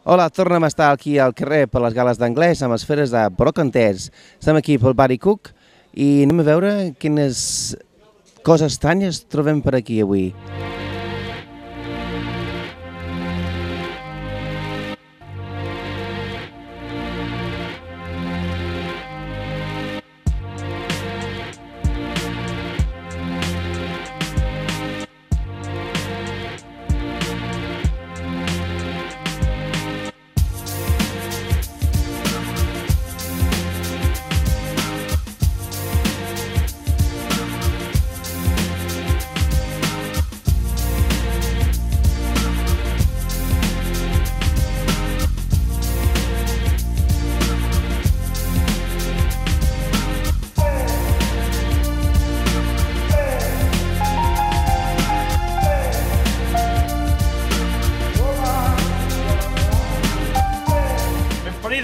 Hola, tornem a estar aquí al carrer per les gales d'anglès amb les feres de brocanters. Estem aquí pel Barry Cook i anem a veure quines coses estranyes trobem per aquí avui.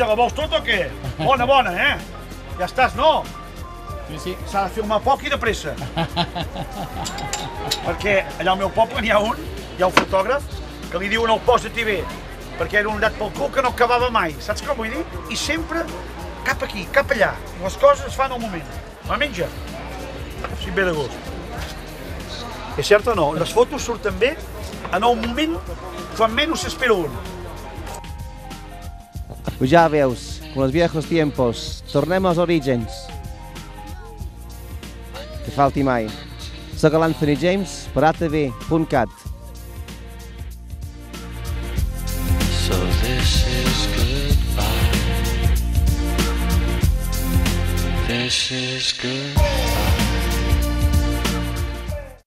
La vols tot o què? Bona, bona, Ja estàs, no? Sí. S'ha de filmar poc i de pressa. Perquè allà al meu poble n'hi ha un, hi ha un fotògraf, que li diuen el Posa-TV, perquè era un llat pel cul que no acabava mai, saps com vull dir? I sempre cap aquí, cap allà. Les coses es fan al moment. La menja. Si em ve de gust. És cert o no? Les fotos surten bé en el moment quan menys s'espera un. Pues ja veus, con los viejos tiempos, tornem als orígens. Que falti mai. Soc l'Anthony James per atv.cat. So this is goodbye. This is goodbye.